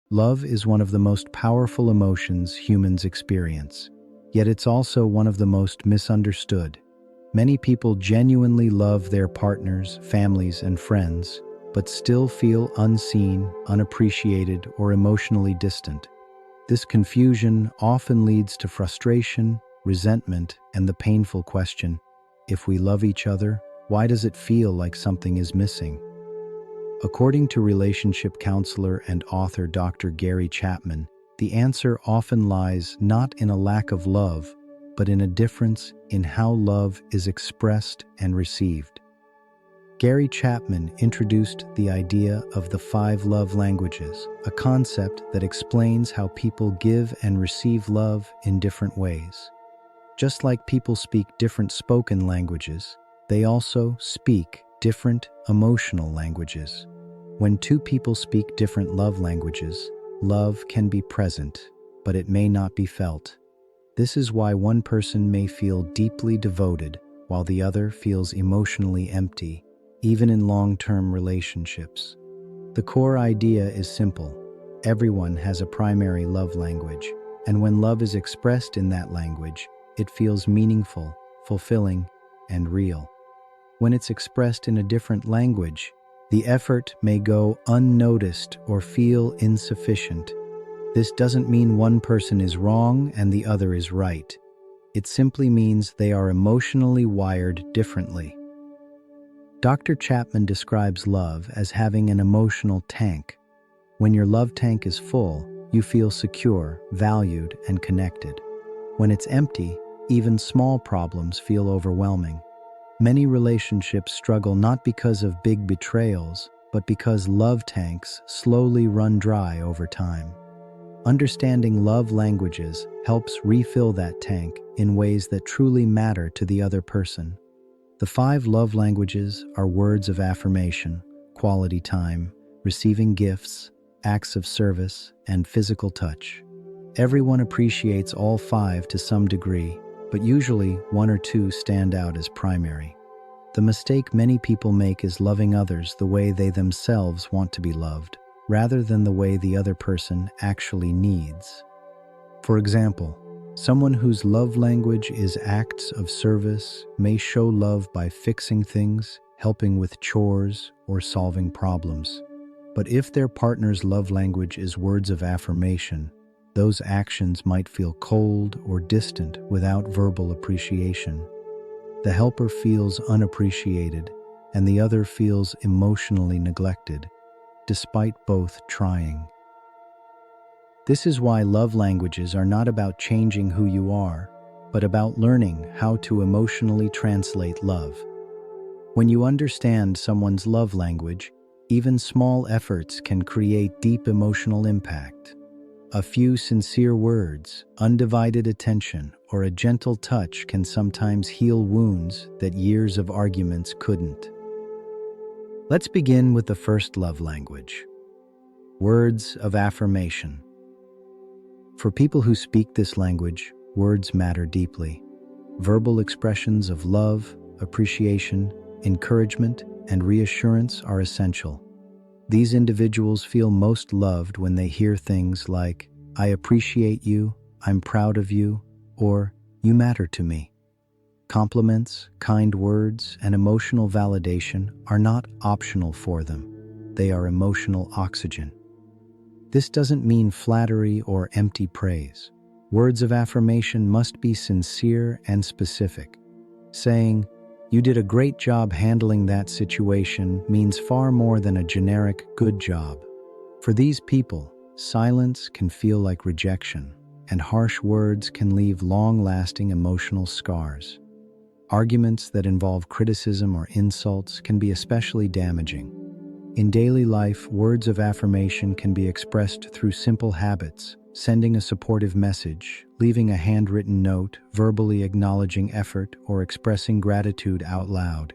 Love is one of the most powerful emotions humans experience, yet it's also one of the most misunderstood. Many people genuinely love their partners, families, and friends, but still feel unseen, unappreciated, or emotionally distant. This confusion often leads to frustration, resentment, and the painful question, if we love each other, why does it feel like something is missing? According to relationship counselor and author Dr. Chapman, the answer often lies not in a lack of love, but in a difference in how love is expressed and received. Chapman introduced the idea of the 5 love languages, a concept that explains how people give and receive love in different ways. Just like people speak different spoken languages, they also speak different emotional languages. When 2 people speak different love languages, love can be present, but it may not be felt. This is why one person may feel deeply devoted while the other feels emotionally empty, even in long-term relationships. The core idea is simple. Everyone has a primary love language, and when love is expressed in that language, it feels meaningful, fulfilling, and real. When it's expressed in a different language, the effort may go unnoticed or feel insufficient. This doesn't mean one person is wrong and the other is right. It simply means they are emotionally wired differently. Dr. Chapman describes love as having an emotional tank. When your love tank is full, you feel secure, valued, and connected. When it's empty, even small problems feel overwhelming. Many relationships struggle not because of big betrayals, but because love tanks slowly run dry over time. Understanding love languages helps refill that tank in ways that truly matter to the other person. The 5 love languages are words of affirmation, quality time, receiving gifts, acts of service, and physical touch. Everyone appreciates all 5 to some degree, but usually 1 or 2 stand out as primary. The mistake many people make is loving others the way they themselves want to be loved, rather than the way the other person actually needs. For example, someone whose love language is acts of service may show love by fixing things, helping with chores, or solving problems. But if their partner's love language is words of affirmation, those actions might feel cold or distant without verbal appreciation. The helper feels unappreciated, and the other feels emotionally neglected, despite both trying. This is why love languages are not about changing who you are, but about learning how to emotionally translate love. When you understand someone's love language, even small efforts can create deep emotional impact. A few sincere words, undivided attention, or a gentle touch can sometimes heal wounds that years of arguments couldn't. Let's begin with the first love language: words of affirmation. For people who speak this language, words matter deeply. Verbal expressions of love, appreciation, encouragement, and reassurance are essential. These individuals feel most loved when they hear things like, "I appreciate you," "I'm proud of you," or "You matter to me." Compliments, kind words, and emotional validation are not optional for them. They are emotional oxygen. This doesn't mean flattery or empty praise. Words of affirmation must be sincere and specific. Saying, "You did a great job handling that situation," means far more than a generic "good job." For these people, silence can feel like rejection, and harsh words can leave long-lasting emotional scars. Arguments that involve criticism or insults can be especially damaging. In daily life, words of affirmation can be expressed through simple habits: sending a supportive message, leaving a handwritten note, verbally acknowledging effort, or expressing gratitude out loud.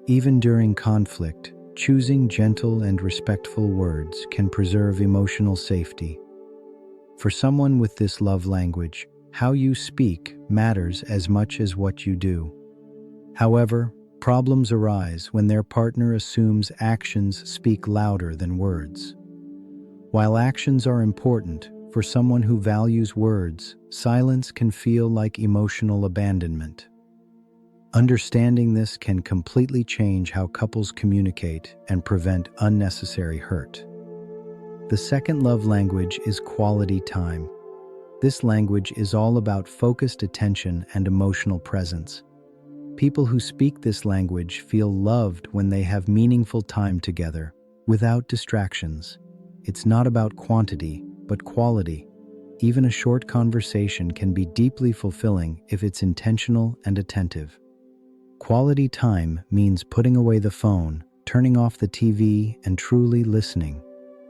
Even during conflict, choosing gentle and respectful words can preserve emotional safety. For someone with this love language, how you speak matters as much as what you do. However, problems arise when their partner assumes actions speak louder than words. While actions are important, for someone who values words, silence can feel like emotional abandonment. Understanding this can completely change how couples communicate and prevent unnecessary hurt. The second love language is quality time. This language is all about focused attention and emotional presence. People who speak this language feel loved when they have meaningful time together, without distractions. It's not about quantity, but quality. Even a short conversation can be deeply fulfilling if it's intentional and attentive. Quality time means putting away the phone, turning off the TV, and truly listening.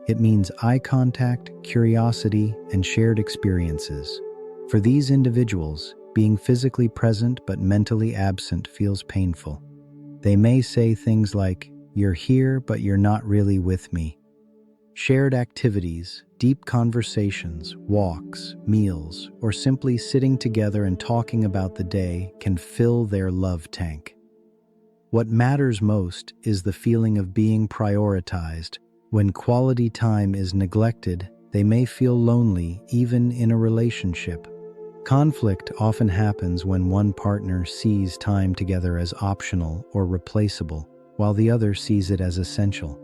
It means eye contact, curiosity, and shared experiences. For these individuals, being physically present but mentally absent feels painful. They may say things like, "You're here, but you're not really with me." Shared activities, deep conversations, walks, meals, or simply sitting together and talking about the day can fill their love tank. What matters most is the feeling of being prioritized. When quality time is neglected, they may feel lonely even in a relationship. Conflict often happens when one partner sees time together as optional or replaceable, while the other sees it as essential.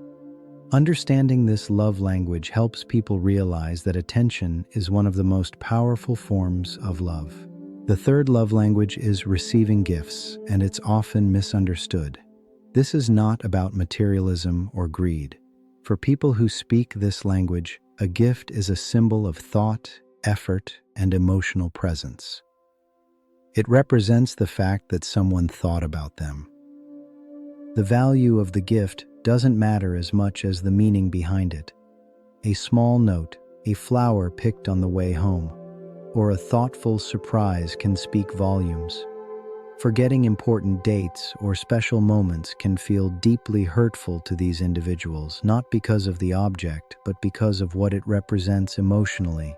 Understanding this love language helps people realize that attention is one of the most powerful forms of love. The third love language is receiving gifts, and it's often misunderstood. This is not about materialism or greed. For people who speak this language, a gift is a symbol of thought, effort, and emotional presence. It represents the fact that someone thought about them. The value of the gift doesn't matter as much as the meaning behind it. A small note, a flower picked on the way home, or a thoughtful surprise can speak volumes. Forgetting important dates or special moments can feel deeply hurtful to these individuals, not because of the object, but because of what it represents emotionally.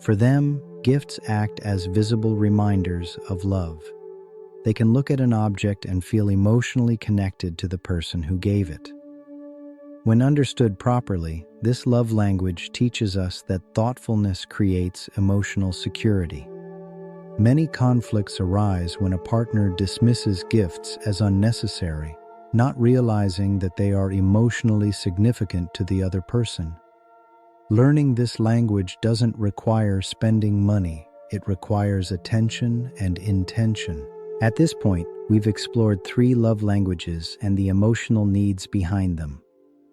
For them, gifts act as visible reminders of love. They can look at an object and feel emotionally connected to the person who gave it. When understood properly, this love language teaches us that thoughtfulness creates emotional security. Many conflicts arise when a partner dismisses gifts as unnecessary, not realizing that they are emotionally significant to the other person. Learning this language doesn't require spending money, it requires attention and intention. At this point, we've explored 3 love languages and the emotional needs behind them.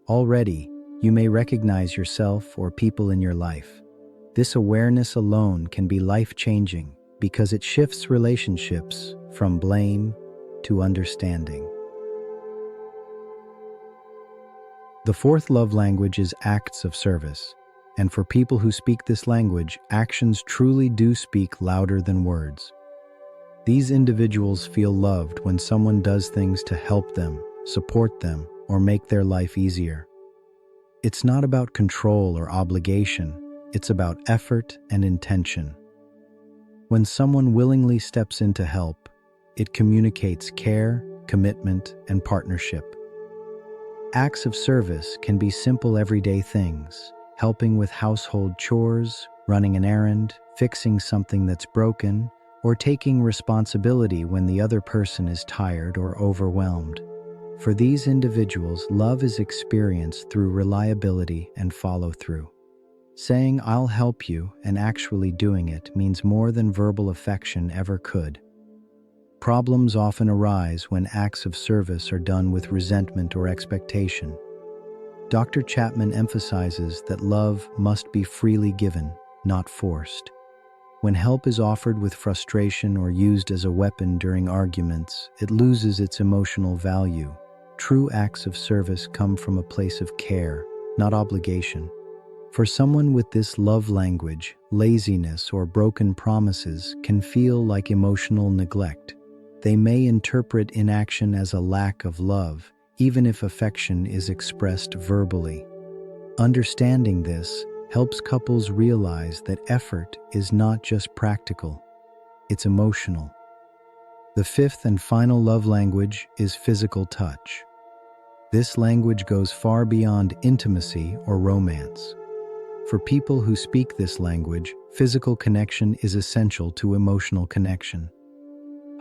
Already, you may recognize yourself or people in your life. This awareness alone can be life-changing because it shifts relationships from blame to understanding. The fourth love language is acts of service. And for people who speak this language, actions truly do speak louder than words. These individuals feel loved when someone does things to help them, support them, or make their life easier. It's not about control or obligation, it's about effort and intention. When someone willingly steps in to help, it communicates care, commitment, and partnership. Acts of service can be simple everyday things, helping with household chores, running an errand, fixing something that's broken, or taking responsibility when the other person is tired or overwhelmed. For these individuals, love is experienced through reliability and follow-through. Saying, "I'll help you," and actually doing it means more than verbal affection ever could. Problems often arise when acts of service are done with resentment or expectation. Dr. Chapman emphasizes that love must be freely given, not forced. When help is offered with frustration or used as a weapon during arguments, it loses its emotional value. True acts of service come from a place of care, not obligation. For someone with this love language, laziness or broken promises can feel like emotional neglect. They may interpret inaction as a lack of love, even if affection is expressed verbally. Understanding this helps couples realize that effort is not just practical, it's emotional. The fifth and final love language is physical touch. This language goes far beyond intimacy or romance. For people who speak this language, physical connection is essential to emotional connection.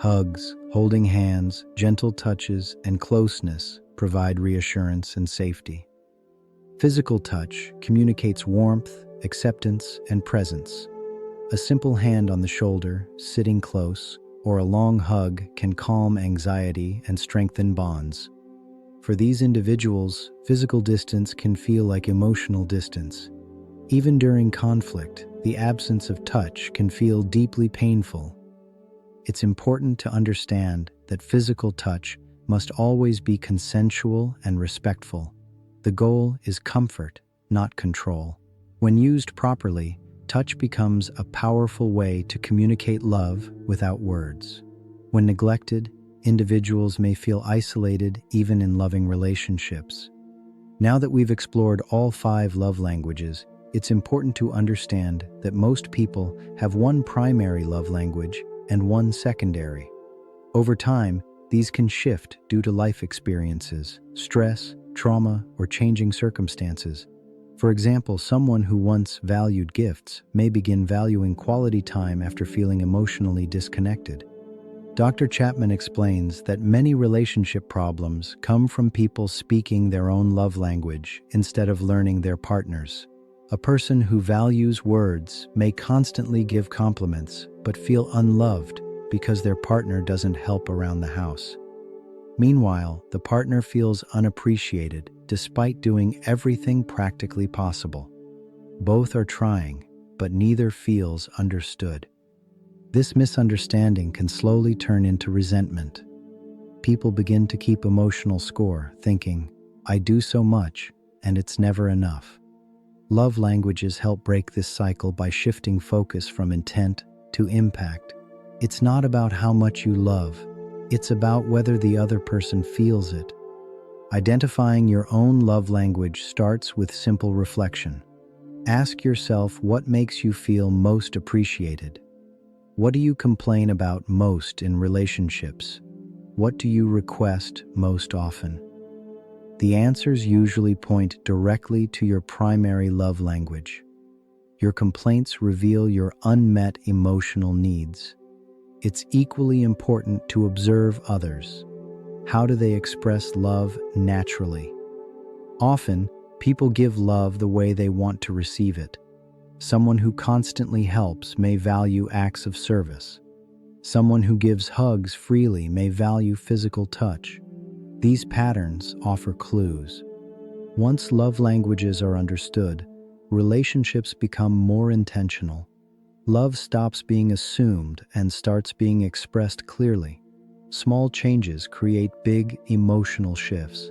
Hugs, holding hands, gentle touches, and closeness provide reassurance and safety. Physical touch communicates warmth, acceptance, and presence. A simple hand on the shoulder, sitting close, or a long hug can calm anxiety and strengthen bonds. For these individuals, physical distance can feel like emotional distance. Even during conflict, the absence of touch can feel deeply painful. It's important to understand that physical touch must always be consensual and respectful. The goal is comfort, not control. When used properly, touch becomes a powerful way to communicate love without words. When neglected, individuals may feel isolated even in loving relationships. Now that we've explored all 5 love languages, it's important to understand that most people have one primary love language and one secondary. Over time, these can shift due to life experiences, stress, trauma, or changing circumstances. For example, someone who once valued gifts may begin valuing quality time after feeling emotionally disconnected. Dr. Chapman explains that many relationship problems come from people speaking their own love language instead of learning their partner's. A person who values words may constantly give compliments but feel unloved because their partner doesn't help around the house. Meanwhile, the partner feels unappreciated despite doing everything practically possible. Both are trying, but neither feels understood. This misunderstanding can slowly turn into resentment. People begin to keep emotional score, thinking, "I do so much, and it's never enough." Love languages help break this cycle by shifting focus from intent to impact. It's not about how much you love, it's about whether the other person feels it. Identifying your own love language starts with simple reflection. Ask yourself what makes you feel most appreciated. What do you complain about most in relationships? What do you request most often? The answers usually point directly to your primary love language. Your complaints reveal your unmet emotional needs. It's equally important to observe others. How do they express love naturally? Often, people give love the way they want to receive it. Someone who constantly helps may value acts of service. Someone who gives hugs freely may value physical touch. These patterns offer clues. Once love languages are understood, relationships become more intentional. Love stops being assumed and starts being expressed clearly. Small changes create big emotional shifts.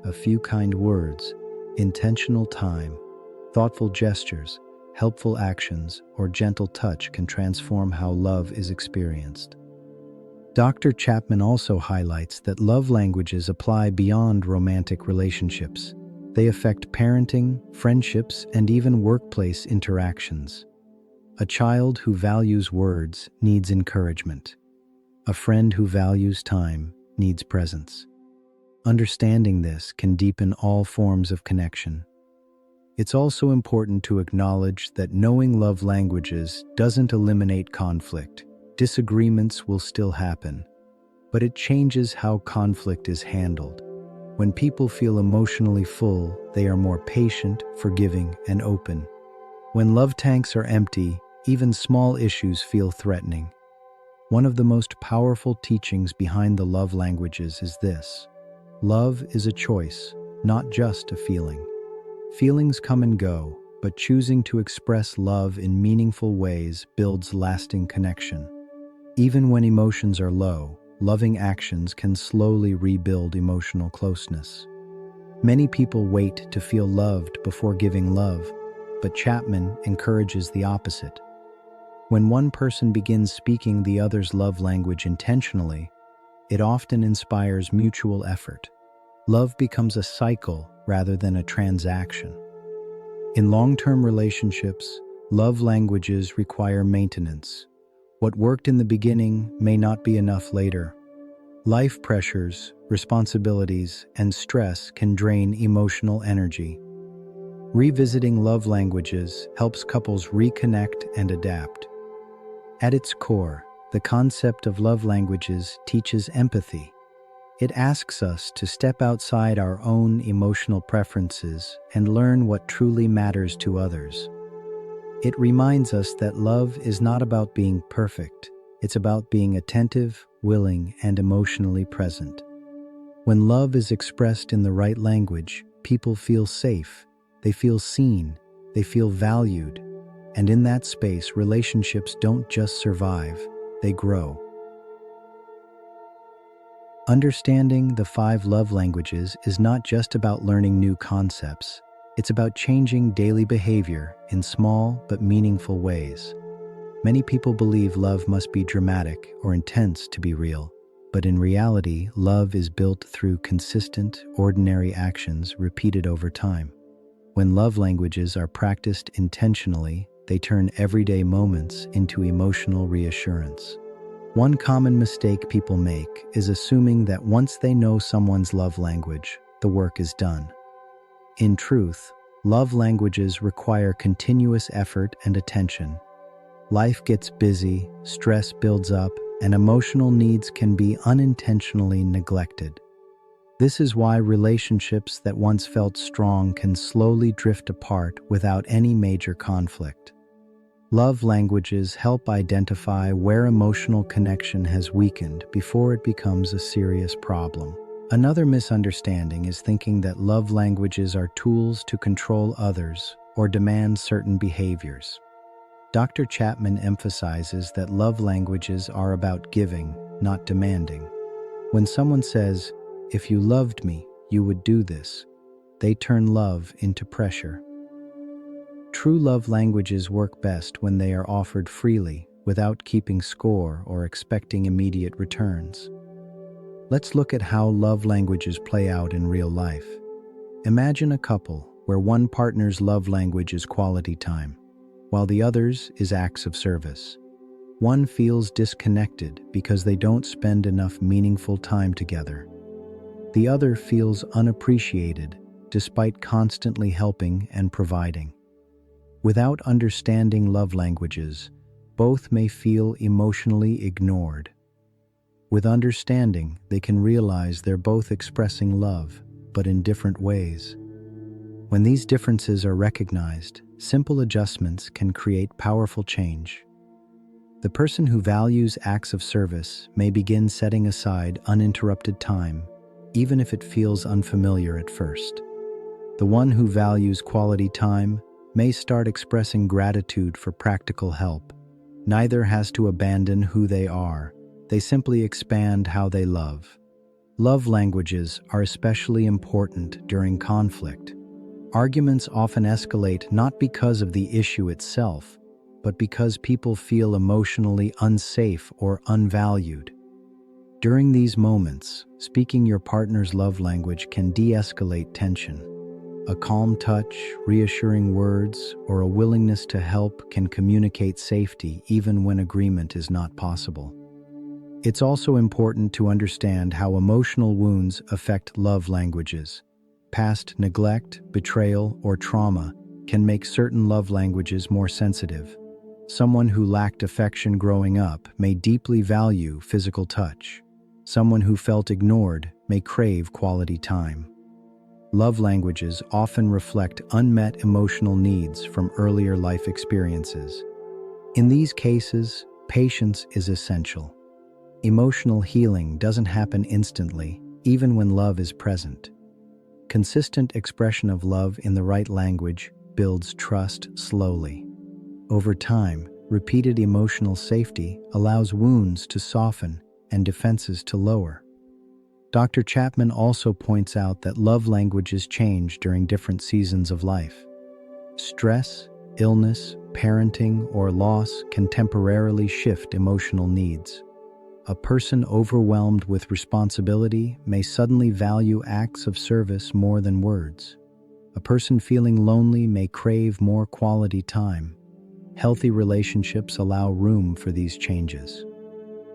A few kind words, intentional time, thoughtful gestures, helpful actions, or gentle touch can transform how love is experienced. Dr. Chapman also highlights that love languages apply beyond romantic relationships. They affect parenting, friendships, and even workplace interactions. A child who values words needs encouragement. A friend who values time needs presence. Understanding this can deepen all forms of connection. It's also important to acknowledge that knowing love languages doesn't eliminate conflict. Disagreements will still happen, but it changes how conflict is handled. When people feel emotionally full, they are more patient, forgiving, and open. When love tanks are empty, even small issues feel threatening. One of the most powerful teachings behind the love languages is this: love is a choice, not just a feeling. Feelings come and go, but choosing to express love in meaningful ways builds lasting connection. Even when emotions are low, loving actions can slowly rebuild emotional closeness. Many people wait to feel loved before giving love, but Chapman encourages the opposite. When one person begins speaking the other's love language intentionally, it often inspires mutual effort. Love becomes a cycle rather than a transaction. In long-term relationships, love languages require maintenance. What worked in the beginning may not be enough later. Life pressures, responsibilities, and stress can drain emotional energy. Revisiting love languages helps couples reconnect and adapt. At its core, the concept of love languages teaches empathy. It asks us to step outside our own emotional preferences and learn what truly matters to others. It reminds us that love is not about being perfect, it's about being attentive, willing, and emotionally present. When love is expressed in the right language, people feel safe, they feel seen, they feel valued, and in that space, relationships don't just survive, they grow. Understanding the 5 love languages is not just about learning new concepts, it's about changing daily behavior in small but meaningful ways. Many people believe love must be dramatic or intense to be real, but in reality, love is built through consistent, ordinary actions repeated over time. When love languages are practiced intentionally, they turn everyday moments into emotional reassurance. One common mistake people make is assuming that once they know someone's love language, the work is done. In truth, love languages require continuous effort and attention. Life gets busy, stress builds up, and emotional needs can be unintentionally neglected. This is why relationships that once felt strong can slowly drift apart without any major conflict. Love languages help identify where emotional connection has weakened before it becomes a serious problem. Another misunderstanding is thinking that love languages are tools to control others or demand certain behaviors. Dr. Chapman emphasizes that love languages are about giving, not demanding. When someone says, "If you loved me, you would do this," they turn love into pressure. True love languages work best when they are offered freely, without keeping score or expecting immediate returns. Let's look at how love languages play out in real life. Imagine a couple where one partner's love language is quality time, while the other's is acts of service. One feels disconnected because they don't spend enough meaningful time together. The other feels unappreciated despite constantly helping and providing. Without understanding love languages, both may feel emotionally ignored. With understanding, they can realize they're both expressing love, but in different ways. When these differences are recognized, simple adjustments can create powerful change. The person who values acts of service may begin setting aside uninterrupted time, even if it feels unfamiliar at first. The one who values quality time may start expressing gratitude for practical help. Neither has to abandon who they are. They simply expand how they love. Love languages are especially important during conflict. Arguments often escalate not because of the issue itself, but because people feel emotionally unsafe or unvalued. During these moments, speaking your partner's love language can de-escalate tension. A calm touch, reassuring words, or a willingness to help can communicate safety even when agreement is not possible. It's also important to understand how emotional wounds affect love languages. Past neglect, betrayal, or trauma can make certain love languages more sensitive. Someone who lacked affection growing up may deeply value physical touch. Someone who felt ignored may crave quality time. Love languages often reflect unmet emotional needs from earlier life experiences. In these cases, patience is essential. Emotional healing doesn't happen instantly, even when love is present. Consistent expression of love in the right language builds trust slowly. Over time, repeated emotional safety allows wounds to soften and defenses to lower. Dr. Chapman also points out that love languages change during different seasons of life. Stress, illness, parenting, or loss can temporarily shift emotional needs. A person overwhelmed with responsibility may suddenly value acts of service more than words. A person feeling lonely may crave more quality time. Healthy relationships allow room for these changes.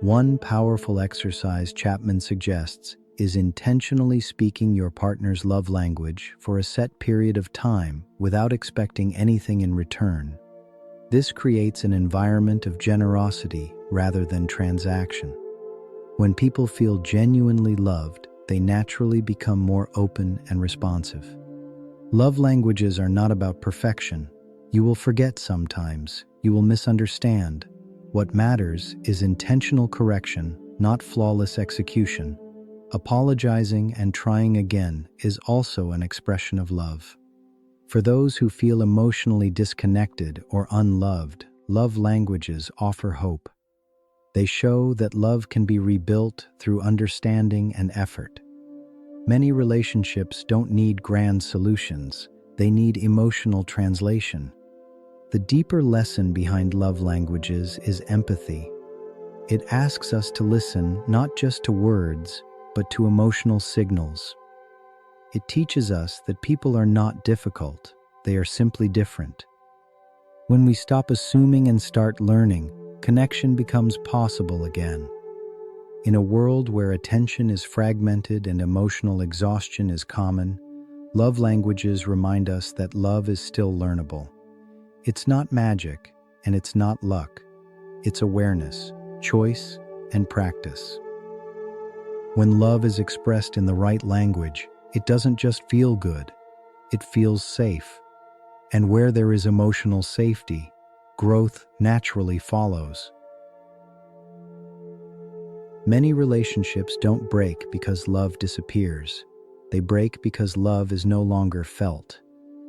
One powerful exercise Chapman suggests is intentionally speaking your partner's love language for a set period of time without expecting anything in return. This creates an environment of generosity rather than transaction. When people feel genuinely loved, they naturally become more open and responsive. Love languages are not about perfection. You will forget sometimes. You will misunderstand. What matters is intentional correction, not flawless execution. Apologizing and trying again is also an expression of love. For those who feel emotionally disconnected or unloved, love languages offer hope. They show that love can be rebuilt through understanding and effort. Many relationships don't need grand solutions. They need emotional translation. The deeper lesson behind love languages is empathy. It asks us to listen not just to words, but to emotional signals. It teaches us that people are not difficult, they are simply different. When we stop assuming and start learning, connection becomes possible again. In a world where attention is fragmented and emotional exhaustion is common, love languages remind us that love is still learnable. It's not magic, and it's not luck. It's awareness, choice, and practice. When love is expressed in the right language, it doesn't just feel good, it feels safe. And where there is emotional safety, growth naturally follows. Many relationships don't break because love disappears. They break because love is no longer felt.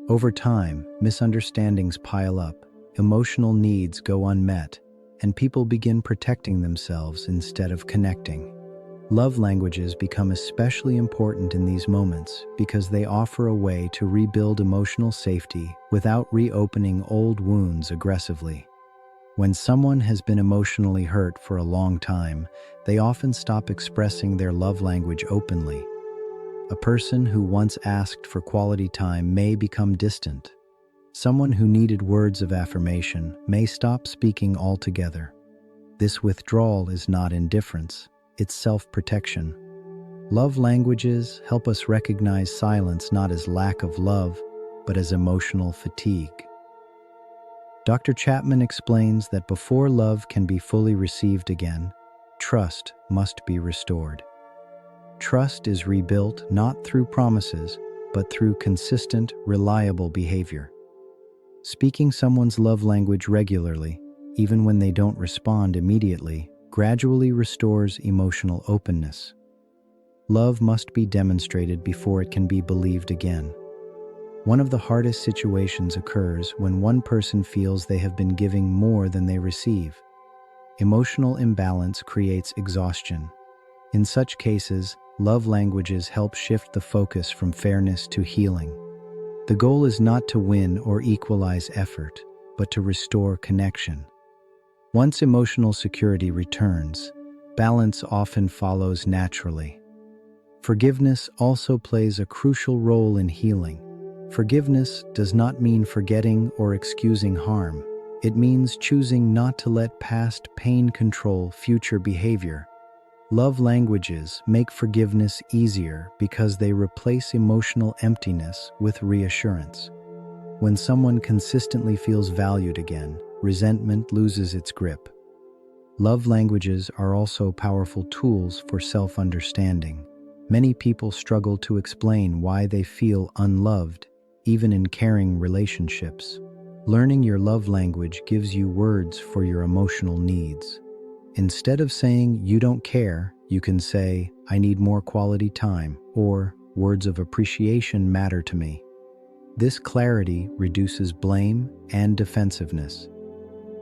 Over time, misunderstandings pile up, emotional needs go unmet, and people begin protecting themselves instead of connecting. Love languages become especially important in these moments because they offer a way to rebuild emotional safety without reopening old wounds aggressively. When someone has been emotionally hurt for a long time, they often stop expressing their love language openly. A person who once asked for quality time may become distant. Someone who needed words of affirmation may stop speaking altogether. This withdrawal is not indifference, it's self-protection. Love languages help us recognize silence not as lack of love, but as emotional fatigue. Dr. Chapman explains that before love can be fully received again, trust must be restored. Trust is rebuilt not through promises, but through consistent, reliable behavior. Speaking someone's love language regularly, even when they don't respond immediately, gradually restores emotional openness. Love must be demonstrated before it can be believed again. One of the hardest situations occurs when one person feels they have been giving more than they receive. Emotional imbalance creates exhaustion. In such cases, love languages help shift the focus from fairness to healing. The goal is not to win or equalize effort, but to restore connection. Once emotional security returns, balance often follows naturally. Forgiveness also plays a crucial role in healing. Forgiveness does not mean forgetting or excusing harm. It means choosing not to let past pain control future behavior. Love languages make forgiveness easier because they replace emotional emptiness with reassurance. When someone consistently feels valued again, resentment loses its grip. Love languages are also powerful tools for self-understanding. Many people struggle to explain why they feel unloved, even in caring relationships. Learning your love language gives you words for your emotional needs. Instead of saying, "You don't care," you can say, "I need more quality time," or "Words of appreciation matter to me." This clarity reduces blame and defensiveness.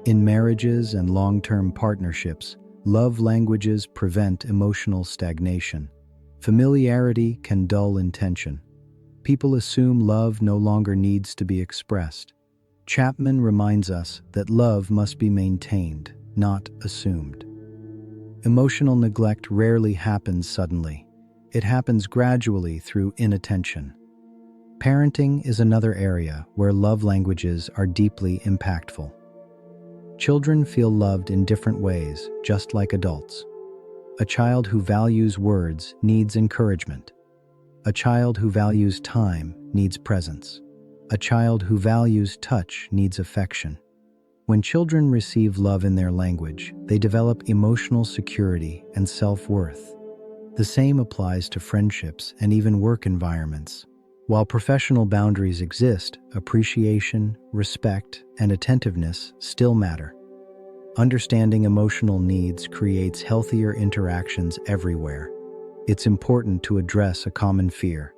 In marriages and long-term partnerships, love languages prevent emotional stagnation. Familiarity can dull intention. People assume love no longer needs to be expressed. Chapman reminds us that love must be maintained, not assumed. Emotional neglect rarely happens suddenly. It happens gradually through inattention. Parenting is another area where love languages are deeply impactful. Children feel loved in different ways, just like adults. A child who values words needs encouragement. A child who values time needs presence. A child who values touch needs affection. When children receive love in their language, they develop emotional security and self-worth. The same applies to friendships and even work environments. While professional boundaries exist, appreciation, respect, and attentiveness still matter. Understanding emotional needs creates healthier interactions everywhere. It's important to address a common fear.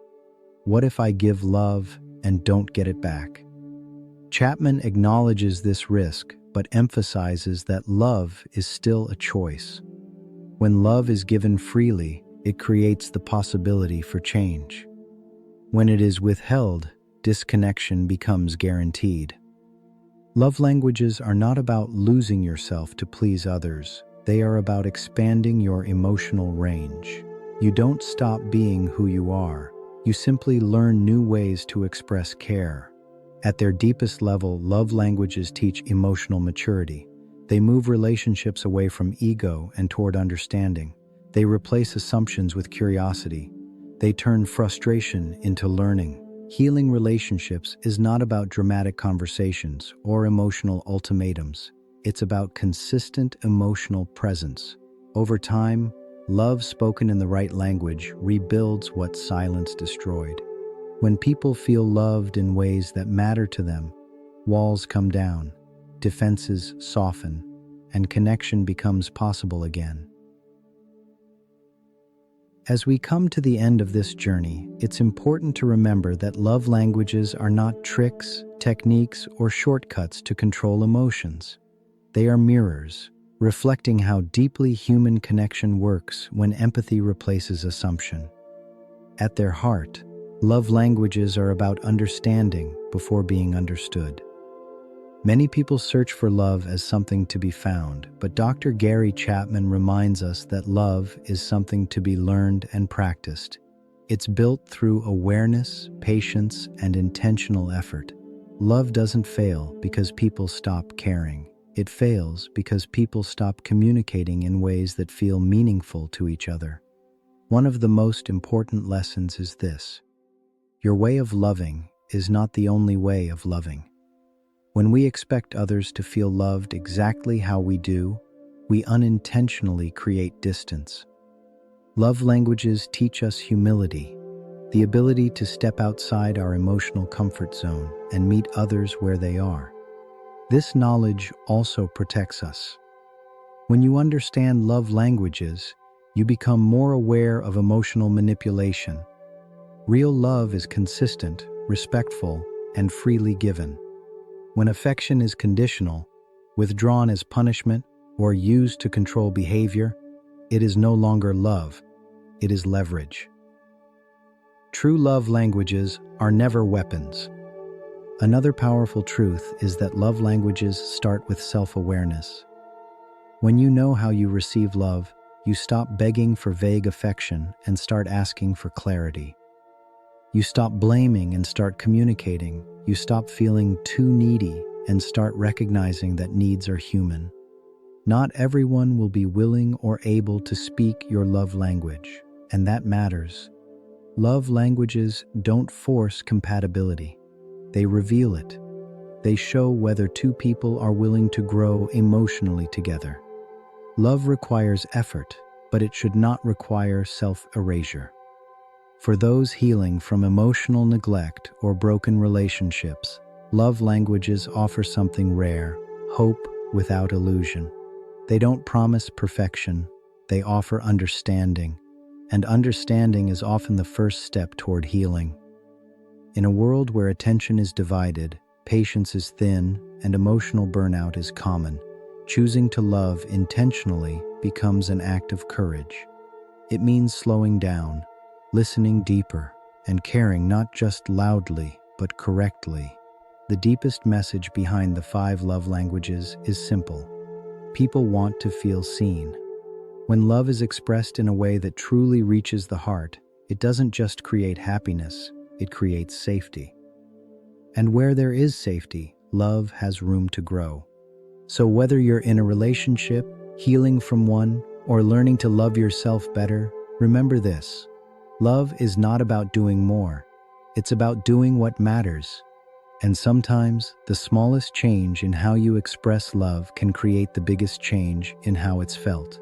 What if I give love and don't get it back? Chapman acknowledges this risk, but emphasizes that love is still a choice. When love is given freely, it creates the possibility for change. When it is withheld, disconnection becomes guaranteed. Love languages are not about losing yourself to please others. They are about expanding your emotional range. You don't stop being who you are. You simply learn new ways to express care. At their deepest level, love languages teach emotional maturity. They move relationships away from ego and toward understanding. They replace assumptions with curiosity. They turn frustration into learning. Healing relationships is not about dramatic conversations or emotional ultimatums. It's about consistent emotional presence. Over time, love spoken in the right language rebuilds what silence destroyed. When people feel loved in ways that matter to them, walls come down, defenses soften, and connection becomes possible again. As we come to the end of this journey, it's important to remember that love languages are not tricks, techniques, or shortcuts to control emotions. They are mirrors, reflecting how deeply human connection works when empathy replaces assumption. At their heart, love languages are about understanding before being understood. Many people search for love as something to be found, but Dr. Gary Chapman reminds us that love is something to be learned and practiced. It's built through awareness, patience, and intentional effort. Love doesn't fail because people stop caring. It fails because people stop communicating in ways that feel meaningful to each other. One of the most important lessons is this: your way of loving is not the only way of loving. When we expect others to feel loved exactly how we do, we unintentionally create distance. Love languages teach us humility, the ability to step outside our emotional comfort zone and meet others where they are. This knowledge also protects us. When you understand love languages, you become more aware of emotional manipulation. Real love is consistent, respectful, and freely given. When affection is conditional, withdrawn as punishment, or used to control behavior, it is no longer love, it is leverage. True love languages are never weapons. Another powerful truth is that love languages start with self-awareness. When you know how you receive love, you stop begging for vague affection and start asking for clarity. You stop blaming and start communicating. You stop feeling too needy and start recognizing that needs are human. Not everyone will be willing or able to speak your love language, and that matters. Love languages don't force compatibility. They reveal it. They show whether two people are willing to grow emotionally together. Love requires effort, but it should not require self-erasure. For those healing from emotional neglect or broken relationships, love languages offer something rare: hope without illusion. They don't promise perfection, they offer understanding, and understanding is often the first step toward healing. In a world where attention is divided, patience is thin, and emotional burnout is common, choosing to love intentionally becomes an act of courage. It means slowing down, listening deeper, and caring not just loudly, but correctly. The deepest message behind the 5 love languages is simple. People want to feel seen. When love is expressed in a way that truly reaches the heart, it doesn't just create happiness, it creates safety. And where there is safety, love has room to grow. So whether you're in a relationship, healing from one, or learning to love yourself better, remember this. Love is not about doing more. It's about doing what matters. And sometimes, the smallest change in how you express love can create the biggest change in how it's felt.